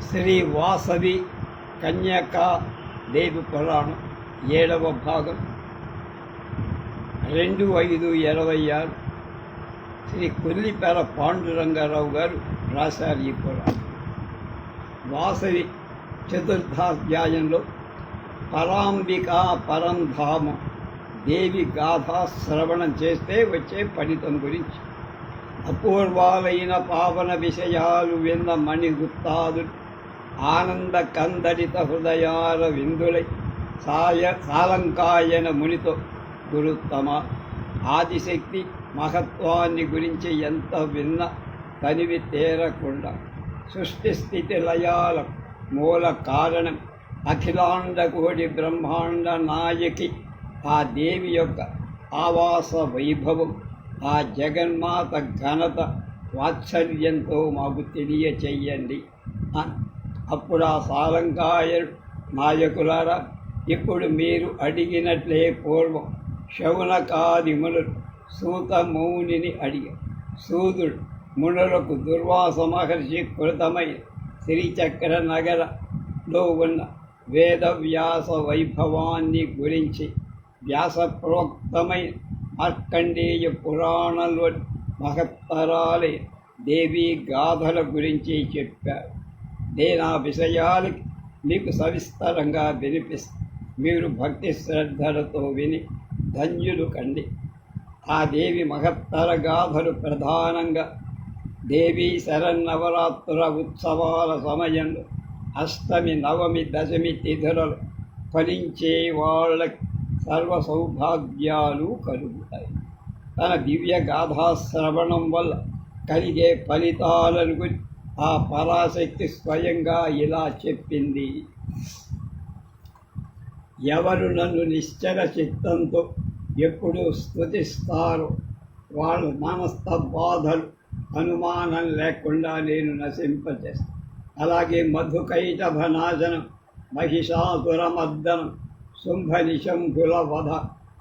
శ్రీ వాసవి కన్యకా దేవి పురాణం 7వ భాగం 2/5/26 శ్రీ కొల్లిపేర పాండురంగారావు గారు రాశారు ఈ పురాణం. వాసవి చతుర్థాధ్యాయంలో పరాంబికా పరంధామం దేవి గాథా శ్రవణం చేస్తే వచ్చే ఫలితం గురించి, అపూర్వాలైన పావన విషయాలు విన్న మణిగుప్తాదులు ఆనంద కందడిత హృదయాల విందులై సాలంకాయన మునితో గురుత్తమ ఆదిశక్తి మహత్వాన్ని గురించి ఎంత విన్న తనివి తేరకుండా, సృష్టి స్థితి లయాల మూల కారణం అఖిలాండ కోటి బ్రహ్మాండ నాయకి ఆ దేవి యొక్క ఆవాస వైభవం, ఆ జగన్మాత ఘనత వాత్సల్యంతో మాకు తెలియచెయ్యండి. అప్పుడు ఆ సాలంకాయనుడు, నాయకులారా, ఇప్పుడు మీరు అడిగినట్లే పూర్వం శౌనకాది మునులు సూత మౌనిని అడిగారు. సూదుడు మునులకు దుర్వాస మహర్షి కృతమై శ్రీచక్ర నగరలో ఉన్న వేదవ్యాస వైభవాన్ని గురించి వ్యాసప్రోక్తమైన మార్కండేయ పురాణంలో మహత్తరాలే దేవీ గాథల గురించి చెప్పారు. నేను ఆ విషయాలకి మీకు సవిస్తరంగా వినిపిస్తాను. మీరు భక్తి శ్రద్ధలతో విని ధన్యులు కండి. ఆ దేవి మహత్తర గాథలు ప్రధానంగా దేవీ శరన్నవరాత్రుల ఉత్సవాల సమయంలో అష్టమి, నవమి, దశమి తిథులలో ఫలించే వాళ్ళకి సర్వ సౌభాగ్యాలు కలుగుతాయి. తన దివ్య గాథాశ్రవణం వల్ల కలిగే ఫలితాలను గురించి ఆ పరాశక్తి స్వయంగా ఇలా చెప్పింది. ఎవరు నన్ను నిశ్చల చిత్తంతో ఎప్పుడు స్తుతిస్తారో వాళ్ళ మనస్థ బాధలు అనుమానం లేకుండా నేను నశింపచేస్తాను. అలాగే మధుకైటభ నాశనం, మహిషాసురమర్దనం, శుంభ నిశంభుల వధ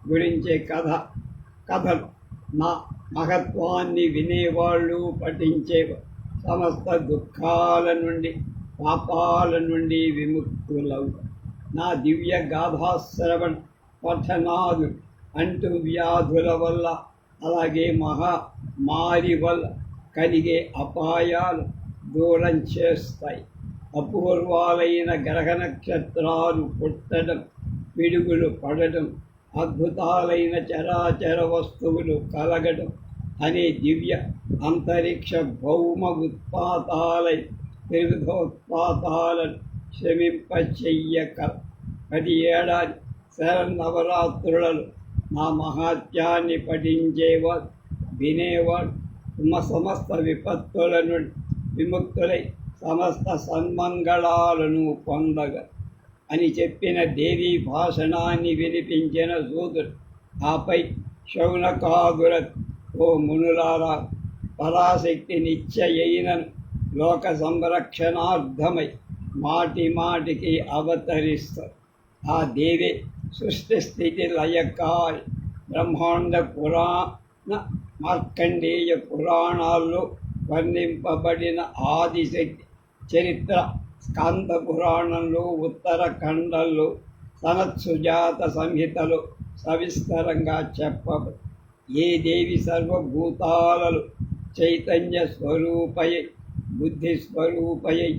గురించే కథలు నా మహత్వాన్ని వినేవాళ్ళు, పఠించేవారు సమస్త దుఃఖాల నుండి, పాపాల నుండి విముక్తులవుతారు. నా దివ్య గాథాశ్రవణ పఠనాలు అంటు వ్యాధుల వల్ల, అలాగే మహామారి వల్ల కలిగే అపాయాలు దూరం చేస్తాయి. అపూర్వాలైన గ్రహ నక్షత్రాలు పుట్టడం, పిడుగులు పడడం, అద్భుతాలైన చరాచర వస్తువులు కలగడం అనే దివ్య అంతరిక్ష భౌమ ఉత్పాతాలై త్రివిధోత్పాతాలను శ్రమింపచెయ్యక ప్రతి ఏడాది శరన్నవరాత్రులలో నా మహాత్యాన్ని పఠించేవాడు, వినేవాడు సమస్త విపత్తుల నుండి విముక్తులై సమస్త సన్మంగళాలను పొందగా అని చెప్పిన దేవీ భాషణాన్ని వినిపించిన సూదుడు ఆపై శౌనకాదుల, ఓ మునులారా, పరాశక్తి నిత్యయైనను లోక సంరక్షణార్థమై మాటి మాటికి అవతరిస్తారు. ఆ దేవే సృష్టి స్థితి లయకారి బ్రహ్మాండ పురాణ మార్కండేయ పురాణాల్లో వర్ణింపబడిన ఆదిశక్తి చరిత్ర స్కాంద పురాణంలో, ఉత్తరఖండంలో, సనత్సుజాత సంహితలో సవిస్తరంగా చెప్పబడి, ఏ దేవి సర్వభూతాలలో చైతన్య స్వరూపయై, బుద్ధి స్వరూపయై,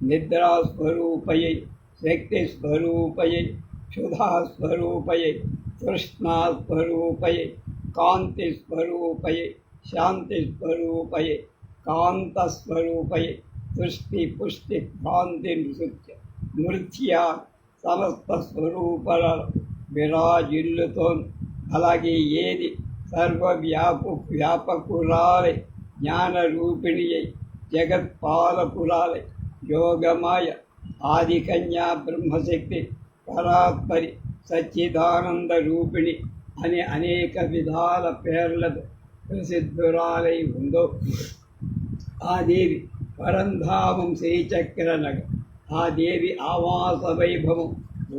నిద్రా స్వరూపయై, శక్తి స్వరూపయై, క్షుధా స్వరూపయై, తృష్ణా స్వరూపయై, కాంతి స్వరూపయై, శాంతి స్వరూపయై, కాంత స్వరూపయై, సృష్టి పుష్టి భ్రాంతి మృత్య సమస్త స్వరూపాల విరాజిల్లుతో, అలాగే ఏది వ్యాపకురాలై, జ్ఞానరూపిణియై, జగత్పాలకురాలై, యోగమాయ, ఆదికన్యా బ్రహ్మశక్తి, పరాత్పరి, సచ్చిదానంద రూపిణి అనే అనేక విధాల పేర్లతో ప్రసిద్ధురాలై ఉందో ఆ దేవి పరంధామం శ్రీచక్ర నగర్. ఆ దేవి ఆవాస వైభవం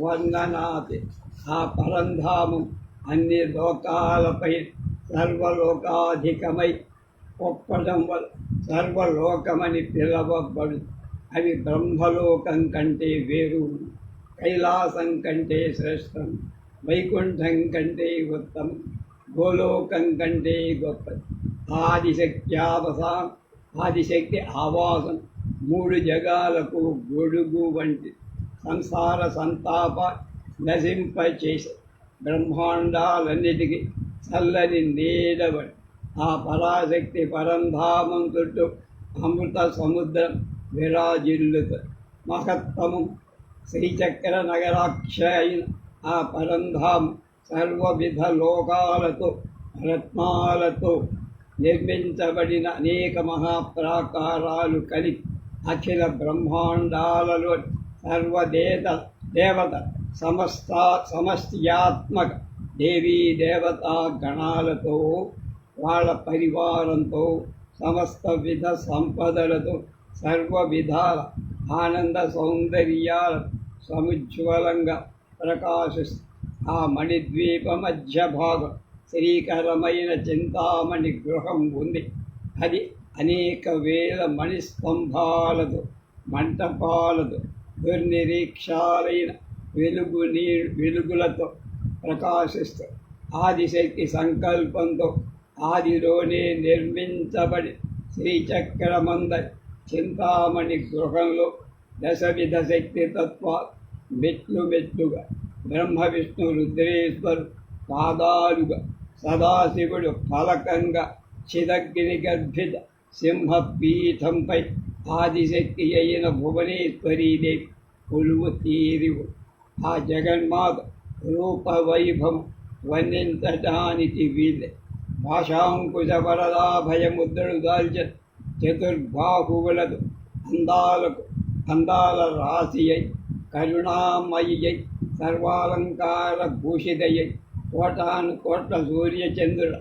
వర్ణనాతి. ఆ పరంధామం అన్ని లోకాలపై సర్వలోకాధికమై ఒప్పడం వల్ల సర్వలోకమని పిలవబడు. అవి బ్రహ్మలోకం కంటే వేరు, కైలాసం కంటే శ్రేష్టం, వైకుంఠం కంటే ఉత్తమం, గోలోకం కంటే గొప్పది. ఆదిశక్తి ఆవాసం మూడు జగాలకు గొడుగు వంటి సంసార సంతాప నశింపచేసి బ్రహ్మాండాలన్నిటికీ చల్లని నీడబడి ఆ పరాశక్తి పరంధామం చుట్టూ అమృత సముద్రం విరాజిల్లుత మహత్తము శ్రీచక్ర నగరాక్ష అయిన ఆ పరంధామం సర్వవిధ లోకాలతో రత్నాలతో నిర్మించబడిన అనేక మహాప్రాకారాలు కలిగి అఖిల బ్రహ్మాండాలలో దేవత సమస్యాత్మక దేవీ దేవతా గణాలతో వాళ్ళ పరివారంతో సమస్త విధ సంపదలతో సర్వ విధాల ఆనంద సౌందర్యాల సముజ్వలంగా ప్రకాశిస్తూ ఆ మణిద్వీప మధ్య భాగం శ్రీకరమైన చింతామణి గృహం ఉంది. అది అనేక వేల మణిస్తంభాలతో మంటపాలతో దుర్నిరీక్షాలైన వెలుగులతో ప్రకాశిస్తూ ఆదిశక్తి సంకల్పంతో ఆదిలోనే నిర్మించబడి శ్రీచక్రమందరి చింతామణి గృహంలో దశవిధ శక్తి తత్వాలు మెట్లుగా బ్రహ్మ విష్ణు రుద్రేశ్వరు పాదాలుగా సదాశివుడు ఫలకంగా చిదగ్ని గర్భిత సింహపీఠంపై ఆదిశక్తి అయిన భువనేశ్వరీదేవి కొలువు తీరివు. ఆ జగన్మాత రూపవైభవం వర్ణించటానికి వీలే. భాషాంకుశ వరదాభయముద్రలు దాల్చిన చతుర్బాహువులతో అందాల రాశి అయి కరుణామయి అయి సర్వాలంకార భూషితయ్యై కోటాను కోట్ల సూర్యచంద్రుల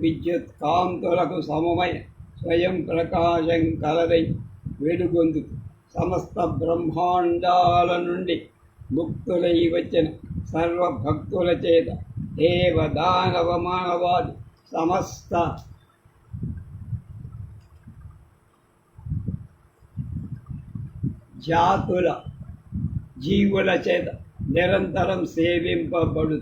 విద్యుత్ కాంతులకు సమమై స్వయం ప్రకాశం కలదై వెలుగొందు సమస్త బ్రహ్మాండాల నుండి ముక్తులై వచ్చిన సర్వభక్తుల చేత దేవదానవ మానవాది సమస్త జాతుల జీవుల చేత నిరంతరం సేవింపబడు.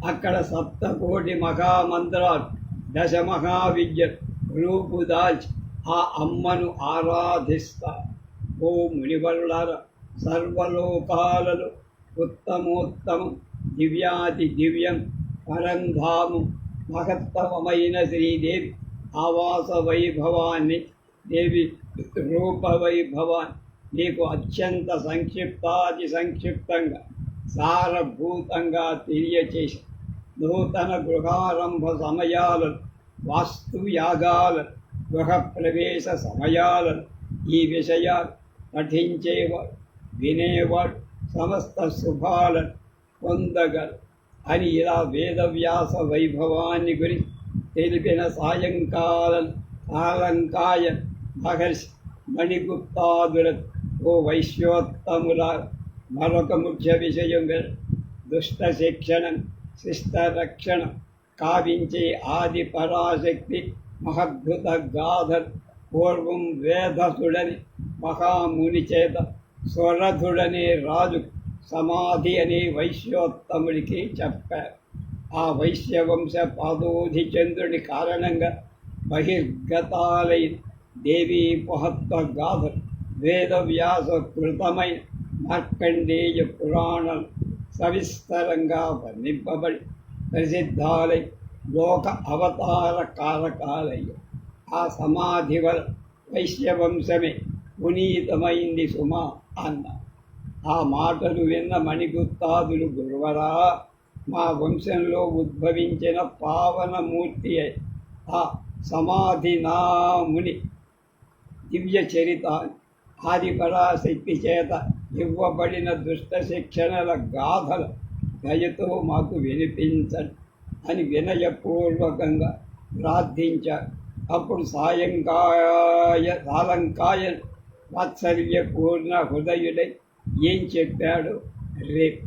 అక్కడ సప్తకోటి మహామంత్రాలు దశ మహావిద్యలు రూపుదాల్చి ఆ అమ్మను ఆరాధిస్తారు. ఓ మునివరులారా, సర్వలోకాలలో ఉత్తమోత్తమం దివ్యాతి దివ్యం పరంధామం మహత్తమైన శ్రీదేవి ఆవాస వైభవాన్ని, దేవి రూప వైభవాన్ని నీకు అత్యంత సంక్షిప్తంగా సారభూతంగా తెలియచేసి నూతన గృహారంభ సమయాలను, వాస్తుయాగాలను, గృహప్రవేశ సమయాలను ఈ విషయాలు పఠించేవాడు వినేవాడు సమస్త శుభాలను పొందగలరు అని ఇలా వేదవ్యాస వైభవాన్ని గురించి తెలిపిన సాయంకాయ మహర్షి మణిగుప్తాదుల ఓ వైశ్యోత్తముల మరొక ముఖ్య విషయం దుష్ట శిక్షణం శిష్ట రక్షణం కావించే ఆది పరాశక్తి మహద్భుత గాథలు పూర్వం వేదసుడని మహాముని చేత స్వరథుడనే రాజు సమాధి అనే వైశ్యోత్తముడికి చెప్పారు. ఆ వైశ్యవంశ పాదోధిచంద్రుని కారణంగా బహిర్గతాలైన దేవీ మహత్వ గాథలు వేదవ్యాస కృతమైన మార్కండేయ పురాణం సవిస్తరంగా వర్ణింపబడి ప్రసిద్ధాలై లోక అవతార కారకాలయ్య. ఆ సమాధి వల్ల వైశ్యవంశమే పునీతమైంది సుమా అన్న. ఆ మాటలు విన్న మణిగుప్తాదులు, గురువరా, మా వంశంలో ఉద్భవించిన పావనమూర్తి అయి ఆ సమాధినాముని దివ్య చరిత ఆదిపరాశక్తి చేత ఇవ్వబడిన దుష్ట శిక్షణల గాథల దయతో మాకు వినిపించండి అని వినయపూర్వకంగా ప్రార్థించారు. అప్పుడు సాలంకాయన్ వాత్సల్యపూర్ణ హృదయుడై ఏం చెప్పాడు రేపు